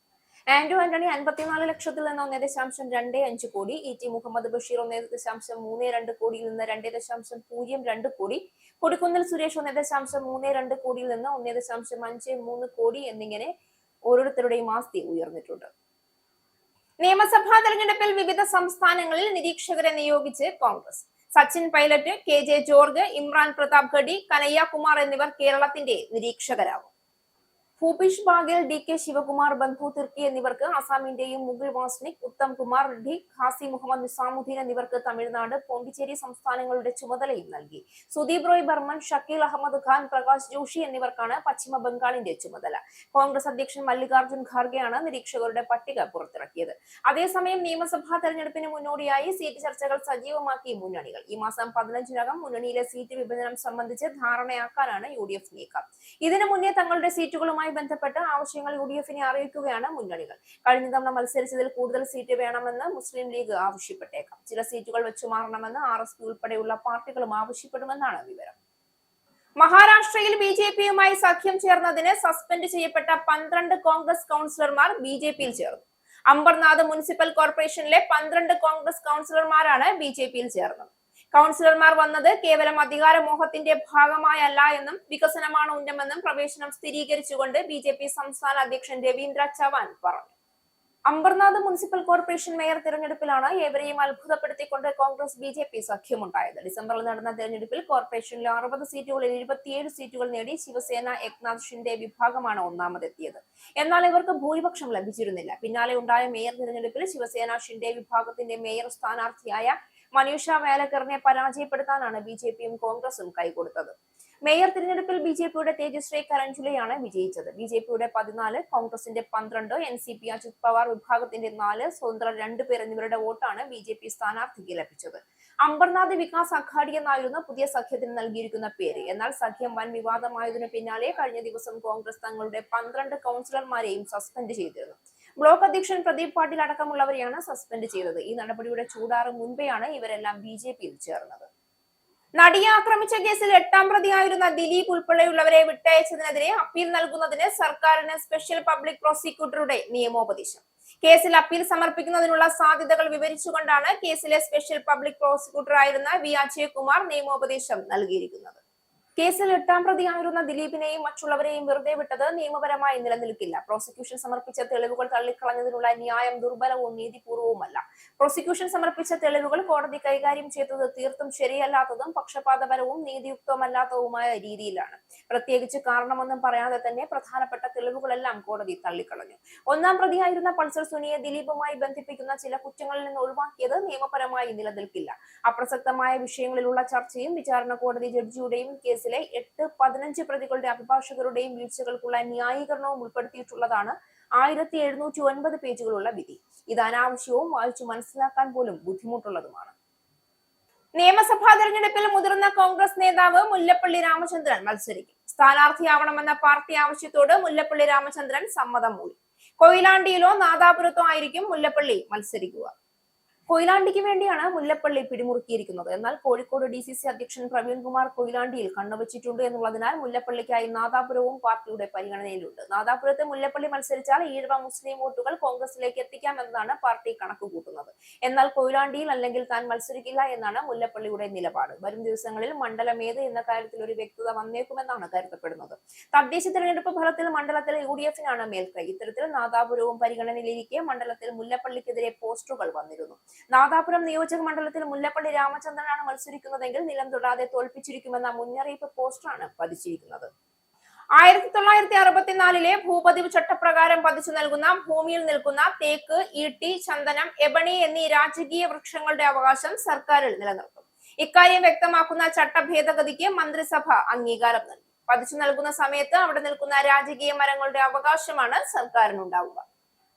ആന്റോ ആന്റണി 54 ലക്ഷത്തിൽ നിന്ന് 1.25 കോടി. ET മുഹമ്മദ് ബഷീർ 1.32 കോടിയിൽ നിന്ന് 2.02 കോടി. കൊടിക്കുന്നിൽ സുരേഷ് 1.32 കോടിയിൽ നിന്ന് 1.53 കോടി എന്നിങ്ങനെ ഓരോരുത്തരുടെയും ആസ്തി ഉയർന്നിട്ടുണ്ട്. നിയമസഭാ തെരഞ്ഞെടുപ്പിൽ വിവിധ സംസ്ഥാനങ്ങളിൽ നിരീക്ഷകരെ നിയോഗിച്ച് കോൺഗ്രസ്. സച്ചിൻ പൈലറ്റ്, KJ ജോർജ്, ഇമ്രാൻ പ്രതാപ് ഗഡി, കനയ്യ കുമാർ എന്നിവർ കേരളത്തിന്റെ നിരീക്ഷകരാകും. ഭൂപേഷ് ബാഗേൽ, DK ശിവകുമാർ, ബന്ധു തിർക്കി എന്നിവർക്ക് അസാമിന്റെയും മുകുൾ വാസ്നിക്, ഉത്തം കുമാർ റെഡ്ഡി, ഖാസി മുഹമ്മദ് നിസാമുദ്ദീൻ എന്നിവർക്ക് തമിഴ്നാട്, പോണ്ടിച്ചേരി സംസ്ഥാനങ്ങളുടെ ചുമതലയും നൽകി. സുദീപ് റോയ് ബർമൻ, ഷക്കീൽ അഹമ്മദ് ഖാൻ, പ്രകാശ് ജോഷി എന്നിവർക്കാണ് പശ്ചിമ ബംഗാളിന്റെ ചുമതല. കോൺഗ്രസ് അധ്യക്ഷൻ മല്ലികാർജ്ജുൻ ഖാർഗെയാണ് നിരീക്ഷകരുടെ പട്ടിക പുറത്തിറക്കിയത്. അതേസമയം നിയമസഭാ തെരഞ്ഞെടുപ്പിന് മുന്നോടിയായി സീറ്റ് ചർച്ചകൾ സജീവമാക്കി മുന്നണികൾ. ഈ മാസം 15-നകം മുന്നണിയിലെ സീറ്റ് വിഭജനം സംബന്ധിച്ച് ധാരണയാക്കാനാണ് UDF നീക്കം. ഇതിനു മുന്നേ തങ്ങളുടെ സീറ്റുകളുമായി ബന്ധപ്പെട്ട ആവശ്യങ്ങൾ UDF-നെ അറിയിക്കുകയാണ് മുന്നണികൾ. കഴിഞ്ഞ തവണ മത്സരിച്ചതിൽ കൂടുതൽ സീറ്റ് വേണമെന്ന് മുസ്ലിം ലീഗ് ആവശ്യപ്പെട്ടേക്കാം. ചില സീറ്റുകൾ വെച്ചുമാറണമെന്ന് RSP ഉൾപ്പെടെയുള്ള പാർട്ടികളും ആവശ്യപ്പെടുമെന്നാണ് വിവരം. മഹാരാഷ്ട്രയിൽ BJP-യുമായി സഖ്യം ചേർന്നതിന് സസ്പെൻഡ് ചെയ്യപ്പെട്ട 12 കോൺഗ്രസ് കൗൺസിലർമാർ BJP-യിൽ ചേർന്നു. അംബർനാഥ് മുനിസിപ്പൽ കോർപ്പറേഷനിലെ 12 കോൺഗ്രസ് കൗൺസിലർമാരാണ് BJP-യിൽ ചേർന്നത്. കൗൺസിലർമാർ വന്നത് കേവലം അധികാരമോഹത്തിന്റെ ഭാഗമായല്ല എന്നും വികസനമാണ് ഉന്നമെന്നും പ്രവേശനം സ്ഥിരീകരിച്ചുകൊണ്ട് BJP സംസ്ഥാന അധ്യക്ഷൻ രവീന്ദ്ര ചവാൻ പറഞ്ഞു. അംബർനാഥ് മുനിസിപ്പൽ കോർപ്പറേഷൻ മേയർ തിരഞ്ഞെടുപ്പിലാണ് ഏവരെയും അത്ഭുതപ്പെടുത്തിക്കൊണ്ട് കോൺഗ്രസ് BJP സഖ്യമുണ്ടായത്. ഡിസംബറിൽ നടന്ന തെരഞ്ഞെടുപ്പിൽ കോർപ്പറേഷനിലെ 60 സീറ്റുകളിൽ 27 സീറ്റുകൾ നേടി ശിവസേന ഏക്നാഥ് ഷിൻഡെ വിഭാഗമാണ് ഒന്നാമതെത്തിയത്. എന്നാൽ ഇവർക്ക് ഭൂരിപക്ഷം ലഭിച്ചിരുന്നില്ല. പിന്നാലെ ഉണ്ടായ മേയർ തിരഞ്ഞെടുപ്പിൽ ശിവസേന ഷിൻഡെ വിഭാഗത്തിന്റെ മേയർ സ്ഥാനാർത്ഥിയായ മനീഷ വാലക്കറിനെ പരാജയപ്പെടുത്താനാണ് BJP-യും കോൺഗ്രസും കൈകൊടുത്തത്. മേയർ തിരഞ്ഞെടുപ്പിൽ BJP-യുടെ തേജശ്രീ കരഞ്ജുലയാണ് വിജയിച്ചത്. BJP-യുടെ 14, കോൺഗ്രസിന്റെ 12, NCP അജിത് പവാർ വിഭാഗത്തിന്റെ 4, സ്വതന്ത്രർ 2 പേർ എന്നിവരുടെ വോട്ടാണ് BJP സ്ഥാനാർത്ഥിക്ക് ലഭിച്ചത്. അംബർനാഥ് വികാസ് അഘാഡി എന്നായിരുന്നു പുതിയ സഖ്യത്തിന് നൽകിയിരിക്കുന്ന പേര്. എന്നാൽ സഖ്യം വൻ വിവാദമായതിനു പിന്നാലെ കഴിഞ്ഞ ദിവസം കോൺഗ്രസ് തങ്ങളുടെ 12 കൗൺസിലർമാരെയും സസ്പെൻഡ് ചെയ്തിരുന്നു. ബ്ലോക്ക് അധ്യക്ഷൻ പ്രദീപ് പാട്ടീൽ അടക്കമുള്ളവരെയാണ് സസ്പെൻഡ് ചെയ്തത്. ഈ നടപടിയുടെ ചൂടാറ് മുൻപെയാണ് ഇവരെല്ലാം BJP-യിൽ ചേർന്നത്. നടിയെ ആക്രമിച്ച കേസിൽ 8ാം പ്രതിയായിരുന്ന ദിലീപ് ഉൾപ്പെടെയുള്ളവരെ വിട്ടയച്ചതിനെതിരെ അപ്പീൽ നൽകുന്നതിന് സർക്കാരിന് സ്പെഷ്യൽ പബ്ലിക് പ്രോസിക്യൂട്ടറുടെ നിയമോപദേശം. കേസിൽ അപ്പീൽ സമർപ്പിക്കുന്നതിനുള്ള സാധ്യതകൾ വിവരിച്ചുകൊണ്ടാണ് കേസിലെ സ്പെഷ്യൽ പബ്ലിക് പ്രോസിക്യൂട്ടറായിരുന്ന V. അജയകുമാർ നിയമോപദേശം നൽകിയിരിക്കുന്നത്. കേസിൽ 8ാം പ്രതിയായിരുന്ന ദിലീപിനെയും മറ്റുള്ളവരെയും വെറുതെ വിട്ടത് നിയമപരമായി നിലനിൽക്കില്ല. പ്രോസിക്യൂഷൻ സമർപ്പിച്ച തെളിവുകൾ തള്ളിക്കളഞ്ഞതിനുള്ള ന്യായം ദുർബലവും നീതിപൂർവവുമല്ല. പ്രോസിക്യൂഷൻ സമർപ്പിച്ച തെളിവുകൾ കോടതി കൈകാര്യം ചെയ്തത് തീർത്തും ശരിയല്ലാത്തതും പക്ഷപാതപരവും നീതിയുക്തമല്ലാത്തതുമായ രീതിയിലാണ്. പ്രത്യേകിച്ച് കാരണമൊന്നും പറയാതെ തന്നെ പ്രധാനപ്പെട്ട തെളിവുകളെല്ലാം കോടതി തള്ളിക്കളഞ്ഞു. 1ാം പ്രതിയായിരുന്ന പൾസർ സുനിയെ ദിലീപുമായി ബന്ധിപ്പിക്കുന്ന ചില കുറ്റങ്ങളിൽ നിന്ന് ഒഴിവാക്കിയത് നിയമപരമായി നിലനിൽക്കില്ല. അപ്രസക്തമായ വിഷയങ്ങളിലുള്ള ചർച്ചയും വിചാരണ കോടതി ജഡ്ജിയുടെയും കേസിലെ 8-15 പ്രതികളുടെ അഭിഭാഷകരുടെയും വീഴ്ചകൾക്കുള്ള ന്യായീകരണവും ഉൾപ്പെടുത്തിയിട്ടുള്ളതാണ് 1709 പേജുകളുള്ള വിധി. ഇത് അനാവശ്യവും വായിച്ചു മനസ്സിലാക്കാൻ പോലും ബുദ്ധിമുട്ടുള്ളതുമാണ്. നിയമസഭാ തെരഞ്ഞെടുപ്പിൽ മുതിർന്ന കോൺഗ്രസ് നേതാവ് മുല്ലപ്പള്ളി രാമചന്ദ്രൻ മത്സരിക്കും. സ്ഥാനാർത്ഥിയാവണമെന്ന പാർട്ടി ആവശ്യത്തോട് മുല്ലപ്പള്ളി രാമചന്ദ്രൻ സമ്മതം മൂളി. കൊയിലാണ്ടിയിലോ നാദാപുരത്തോ ആയിരിക്കും മുല്ലപ്പള്ളി മത്സരിക്കുക. കൊയിലാണ്ടിക്ക് വേണ്ടിയാണ് മുല്ലപ്പള്ളി പിടിമുറുക്കിയിരിക്കുന്നത്. എന്നാൽ കോഴിക്കോട് DCC അധ്യക്ഷൻ പ്രവീൺകുമാർ കൊയിലാണ്ടിയിൽ കണ്ണുവച്ചിട്ടുണ്ട് എന്നുള്ളതിനാൽ മുല്ലപ്പള്ളിക്കായി നാദാപുരവും പാർട്ടിയുടെ പരിഗണനയിലുണ്ട്. നാദാപുരത്ത് മുല്ലപ്പള്ളി മത്സരിച്ചാൽ ഈഴവ മുസ്ലിം വോട്ടുകൾ കോൺഗ്രസിലേക്ക് എത്തിക്കാമെന്നതാണ് പാർട്ടി കണക്കുകൂട്ടുന്നത്. എന്നാൽ കൊയിലാണ്ടിയിൽ അല്ലെങ്കിൽ താൻ മത്സരിക്കില്ല എന്നാണ് മുല്ലപ്പള്ളിയുടെ നിലപാട്. വരും ദിവസങ്ങളിൽ മണ്ഡലം ഏത് എന്ന കാര്യത്തിൽ ഒരു വ്യക്തത വന്നേക്കുമെന്നാണ് കരുതപ്പെടുന്നത്. തദ്ദേശ തെരഞ്ഞെടുപ്പ് ഫലത്തിൽ മണ്ഡലത്തിൽ UDF-നാണ് മേൽക്കൈ. ഇത്തരത്തിൽ നാദാപുരവും പരിഗണനയിലിരിക്കെ മണ്ഡലത്തിൽ മുല്ലപ്പള്ളിക്കെതിരെ പോസ്റ്ററുകൾ വന്നിരുന്നു. നാദാപുരം നിയോജക മണ്ഡലത്തിൽ മുല്ലപ്പള്ളി രാമചന്ദ്രനാണ് മത്സരിക്കുന്നതെങ്കിൽ നിലം തൊടാതെ തോൽപ്പിച്ചിരിക്കുമെന്ന മുന്നറിയിപ്പ് പോസ്റ്ററാണ് പതിച്ചിരിക്കുന്നത്. 1964 ഭൂപതിവ് ചട്ടപ്രകാരം പതിച്ചു നൽകുന്ന ഭൂമിയിൽ നിൽക്കുന്ന തേക്ക്, ഈട്ടി, ചന്ദനം, എബണി എന്നീ രാജകീയ വൃക്ഷങ്ങളുടെ അവകാശം സർക്കാരിൽ നിലനിർത്തും. ഇക്കാര്യം വ്യക്തമാക്കുന്ന ചട്ടഭേദഗതിക്ക് മന്ത്രിസഭ അംഗീകാരം നൽകി. പതിച്ചു നൽകുന്ന സമയത്ത് അവിടെ നിൽക്കുന്ന രാജകീയ മരങ്ങളുടെ അവകാശമാണ് സർക്കാരിനുണ്ടാവുക.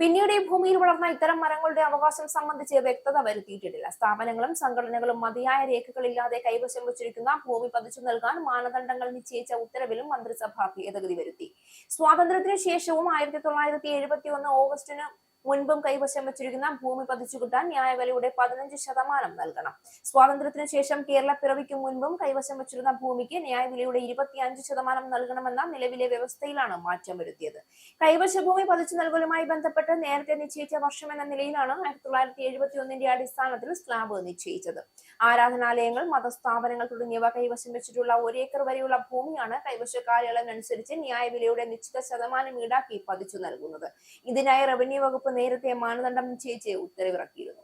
പിന്നീട് ഈ ഭൂമിയിൽ വളർന്ന ഇത്തരം മരങ്ങളുടെ അവകാശം സംബന്ധിച്ച് വ്യക്തത വരുത്തിയിട്ടില്ല. സ്ഥാപനങ്ങളും സംഘടനകളും മതിയായ രേഖകളില്ലാതെ കൈവശം വച്ചിരിക്കുന്ന ഭൂമി പതിച്ചു നൽകാൻ മാനദണ്ഡങ്ങൾ നിശ്ചയിച്ച ഉത്തരവിലും മന്ത്രിസഭ ഭേദഗതി വരുത്തി. സ്വാതന്ത്ര്യത്തിന് ശേഷവും 1971 ഓഗസ്റ്റിന് മുൻപും കൈവശം വെച്ചിരിക്കുന്ന ഭൂമി പതിച്ചു കിട്ടാൻ ന്യായവിലയുടെ 15% നൽകണം. സ്വാതന്ത്ര്യത്തിന് ശേഷം കേരളപ്പിറവിക്ക് മുൻപും കൈവശം വെച്ചിരുന്ന ഭൂമിക്ക് ന്യായവിലയുടെ 25% നൽകണമെന്ന നിലവിലെ വ്യവസ്ഥയിലാണ് മാറ്റം വരുത്തിയത്. കൈവശ ഭൂമി പതിച്ചു നൽകലുമായി ബന്ധപ്പെട്ട് നേരത്തെ നിശ്ചയിച്ച വർഷം എന്ന നിലയിലാണ് 1971 അടിസ്ഥാനത്തിൽ സ്ലാബ് നിശ്ചയിച്ചത്. ആരാധനാലയങ്ങൾ, മതസ്ഥാപനങ്ങൾ തുടങ്ങിയവ കൈവശം വെച്ചിട്ടുള്ള 1 ഏക്കർ വരെയുള്ള ഭൂമിയാണ് കൈവശ കാലയളവിനനുസരിച്ച് ന്യായവിലയുടെ നിശ്ചിത ശതമാനം ഈടാക്കി പതിച്ചു നൽകുന്നത്. ഇതിനായി റവന്യൂ വകുപ്പ് നേരത്തെ മാനദണ്ഡം നിശ്ചയിച്ച് ഉത്തരവിറക്കിയിരുന്നു.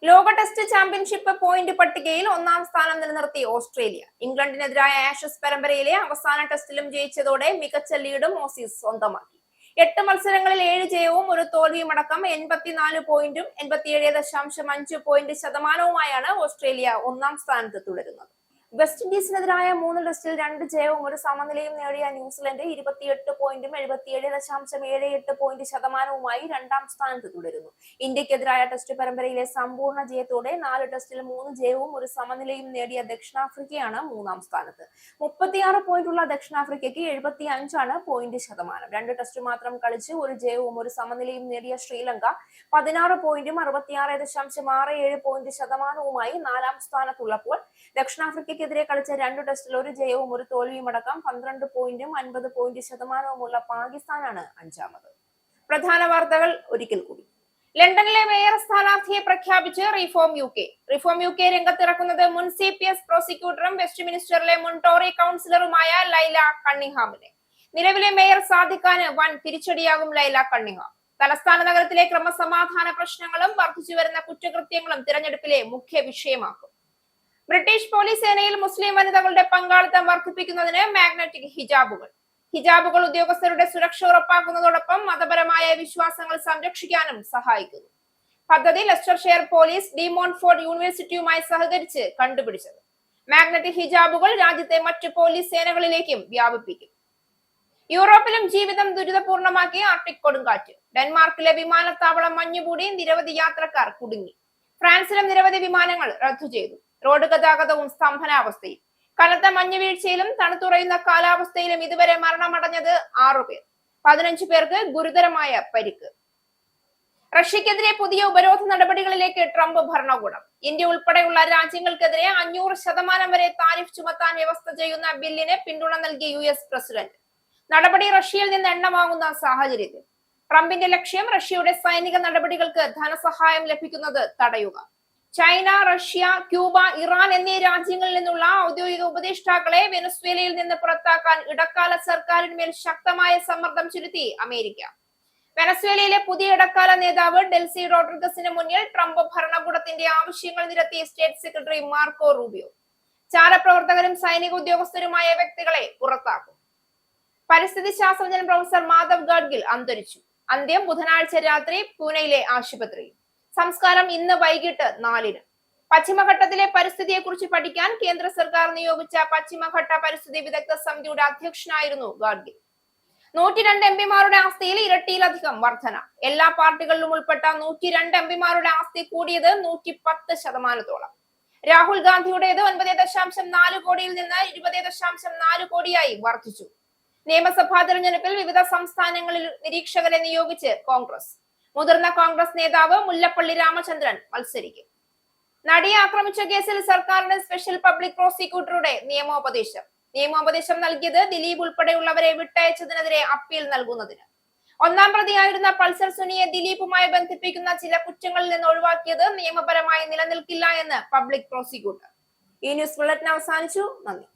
ലോക ടെസ്റ്റ് ചാമ്പ്യൻഷിപ്പ് പോയിന്റ് പട്ടികയിൽ 1ാം സ്ഥാനം നിലനിർത്തി ഓസ്ട്രേലിയ. ഇംഗ്ലണ്ടിനെതിരായ ആഷസ് പരമ്പരയിലെ അവസാന ടെസ്റ്റിലും ജയിച്ചതോടെ മികച്ച ലീഡും ഓസീസ് സ്വന്തമാക്കി. 8 മത്സരങ്ങളിൽ 7 ജയവും 1 തോൽവിയും അടക്കം 84 പോയിന്റും 87.5 പോയിന്റ് ശതമാനവുമായാണ് ഓസ്ട്രേലിയ 1ാം സ്ഥാനത്ത് തുടരുന്നത്. വെസ്റ്റ് ഇൻഡീസിനെതിരായ 3 ടെസ്റ്റിൽ 2 ജയവും 1 സമനിലയും നേടിയ ന്യൂസിലൻഡ് 28 പോയിന്റും 77.78 പോയിന്റ് ശതമാനവുമായി 2ാം സ്ഥാനത്ത് തുടരുന്നു. ഇന്ത്യക്കെതിരായ ടെസ്റ്റ് പരമ്പരയിലെ സമ്പൂർണ്ണ ജയത്തോടെ 4 ടെസ്റ്റിൽ 3 ജയവും 1 സമനിലയും നേടിയ ദക്ഷിണാഫ്രിക്കയാണ് 3ാം സ്ഥാനത്ത്. 36 പോയിന്റുള്ള ദക്ഷിണാഫ്രിക്കയ്ക്ക് 75 പോയിന്റ് ശതമാനം. 2 ടെസ്റ്റ് മാത്രം കളിച്ച് 1 ജയവും 1 സമനിലയും നേടിയ ശ്രീലങ്ക 16 പോയിന്റും 66.67 പോയിന്റ് ശതമാനവുമായി 4ാം സ്ഥാനത്തുള്ളപ്പോൾ ദക്ഷിണാഫ്രിക്കയ്ക്ക് കളിച്ച 2 ടെസ്റ്റിൽ 1 ജയവും 1 തോൽവിയും അടക്കം 12 പോയിന്റും 50 പോയിന്റ് ശതമാനവുമുള്ള പാകിസ്ഥാനാണ് 5ാമത്. പ്രധാന വാർത്തകൾ ഒരിക്കൽ കൂടി. ലണ്ടനിലെ മേയർ സ്ഥാനാർത്ഥിയെ പ്രഖ്യാപിച്ച് റിഫോം UK. റിഫോം UK രംഗത്തിറക്കുന്നത് മുൻ CPS പ്രോസിക്യൂട്ടറും വെസ്റ്റ് മിനിസ്റ്ററിലെ മുൻ ടോറി കൗൺസിലറുമായ ലൈല കണ്ണിംഗ്ഹാമിനെ. നിലവിലെ മേയർ സാദിഖ് ഖാന് വൻ തിരിച്ചടിയാകും ലൈല കണ്ണിംഗ്ഹാം. തലസ്ഥാന നഗരത്തിലെ ക്രമസമാധാന പ്രശ്നങ്ങളും വർദ്ധിച്ചുവരുന്ന കുറ്റകൃത്യങ്ങളും തിരഞ്ഞെടുപ്പിലെ മുഖ്യ വിഷയമാക്കും. ബ്രിട്ടീഷ് പോലീസ് സേനയിൽ മുസ്ലിം വനിതകളുടെ പങ്കാളിത്തം വർദ്ധിപ്പിക്കുന്നതിന് മാഗ്നറ്റിക് ഹിജാബുകൾ ഉദ്യോഗസ്ഥരുടെ സുരക്ഷ ഉറപ്പാക്കുന്നതോടൊപ്പം മതപരമായ വിശ്വാസങ്ങൾ സംരക്ഷിക്കാനും സഹായിക്കുന്നു. പദ്ധതി ലെസ്റ്റർഷെയർ പോലീസ് ഡി മോൺഫോർഡ് യൂണിവേഴ്സിറ്റിയുമായി സഹകരിച്ച് കണ്ടുപിടിച്ചത്. മാഗ്നറ്റിക് ഹിജാബുകൾ രാജ്യത്തെ മറ്റു പോലീസ് സേനകളിലേക്കും വ്യാപിപ്പിക്കും. യൂറോപ്പിലും ജീവിതം ദുരിതപൂർണമാക്കി ആർട്ടിക് കൊടുങ്കാറ്റ്. ഡെൻമാർക്കിലെ വിമാനത്താവളം മഞ്ഞുകൂടി നിരവധി യാത്രക്കാർ കുടുങ്ങി. ഫ്രാൻസിലും നിരവധി വിമാനങ്ങൾ റദ്ദു ചെയ്തു. റോഡ് ഗതാഗതവും സ്തംഭനാവസ്ഥയിൽ. കനത്ത മഞ്ഞുവീഴ്ചയിലും തണുത്തുറയുന്ന കാലാവസ്ഥയിലും ഇതുവരെ മരണമടഞ്ഞത് 6 പേർ. 15 പേർക്ക് ഗുരുതരമായ പരിക്ക്. റഷ്യക്കെതിരെ പുതിയ ഉപരോധ നടപടികളിലേക്ക് ട്രംപ് ഭരണകൂടം. ഇന്ത്യ ഉൾപ്പെടെയുള്ള രാജ്യങ്ങൾക്കെതിരെ 500% വരെ താരിഫ് ചുമത്താൻ വ്യവസ്ഥ ചെയ്യുന്ന ബില്ലിന് പിന്തുണ നൽകിയ US പ്രസിഡന്റ്. നടപടി റഷ്യയിൽ നിന്ന് എണ്ണ വാങ്ങുന്ന സാഹചര്യത്തിൽ ട്രംപിന്റെ ലക്ഷ്യം റഷ്യയുടെ സൈനിക നടപടികൾക്ക് ധനസഹായം ലഭിക്കുന്നത് തടയുക. ചൈന, റഷ്യ, ക്യൂബ, ഇറാൻ എന്നീ രാജ്യങ്ങളിൽ നിന്നുള്ള ഔദ്യോഗിക ഉപദേഷ്ടാക്കളെ വെനസ്വേലയിൽ നിന്ന് പുറത്താക്കാൻ ഇടക്കാല സർക്കാരിന്മേൽ ശക്തമായ സമ്മർദ്ദം ചെലുത്തി അമേരിക്ക. വെനസ്വേലയിലെ പുതിയ ഇടക്കാല നേതാവ് ഡെൽസി റോഡ്രിഗസിന് മുന്നിൽ ട്രംപ് ഭരണകൂടത്തിന്റെ ആവശ്യങ്ങൾ നിരത്തി സ്റ്റേറ്റ് സെക്രട്ടറി മാർക്കോ റൂബിയോ. ചാരപ്രവർത്തകരും സൈനിക ഉദ്യോഗസ്ഥരുമായ വ്യക്തികളെ പുറത്താക്കും. പരിസ്ഥിതി ശാസ്ത്രജ്ഞൻ പ്രൊഫസർ മാധവ് ഗാഡ്ഗിൽ അന്തരിച്ചു. അന്ത്യം ബുധനാഴ്ച രാത്രി പൂനെയിലെ ആശുപത്രിയിൽ. സംസ്കാരം ഇന്ന് വൈകിട്ട് 4-ന്. പശ്ചിമഘട്ടത്തിലെ പരിസ്ഥിതിയെക്കുറിച്ച് പഠിക്കാൻ കേന്ദ്ര സർക്കാർ നിയോഗിച്ച പശ്ചിമഘട്ട പരിസ്ഥിതി വിദഗ്ധ സമിതിയുടെ അധ്യക്ഷനായിരുന്നു ഗാഡ്ഗിൽ. 102 എംപിമാരുടെ ആസ്തിയിൽ ഇരട്ടിയിലധികം വർധന. എല്ലാ പാർട്ടികളിലും ഉൾപ്പെട്ട 102 എംപിമാരുടെ ആസ്തി കൂടിയത് 110%. രാഹുൽ ഗാന്ധിയുടേത് 9.4 കോടിയിൽ നിന്ന് 20.4 കോടിയായി വർദ്ധിച്ചു. നിയമസഭാ തെരഞ്ഞെടുപ്പിൽ വിവിധ സംസ്ഥാനങ്ങളിൽ നിരീക്ഷകരെ നിയോഗിച്ച് കോൺഗ്രസ്. മുതിർന്ന കോൺഗ്രസ് നേതാവ് മുല്ലപ്പള്ളി രാമചന്ദ്രൻ മത്സരിക്കും. നടിയെ ആക്രമിച്ച കേസിൽ സർക്കാരിന്റെ സ്പെഷ്യൽ പബ്ലിക് പ്രോസിക്യൂട്ടറുടെ നിയമോപദേശം നൽകിയത് ദിലീപ് ഉൾപ്പെടെയുള്ളവരെ വിട്ടയച്ചതിനെതിരെ അപ്പീൽ നൽകുന്നതിന്. ഒന്നാം പ്രതിയായിരുന്ന പൾസർ സുനിയെ ദിലീപുമായി ബന്ധിപ്പിക്കുന്ന ചില കുറ്റങ്ങളിൽ നിന്ന് ഒഴിവാക്കിയത് നിയമപരമായി നിലനിൽക്കില്ല എന്ന് പബ്ലിക് പ്രോസിക്യൂട്ടർ. ഈ ന്യൂസ് ബുള്ളറ്റിൻ അവസാനിച്ചു. നന്ദി.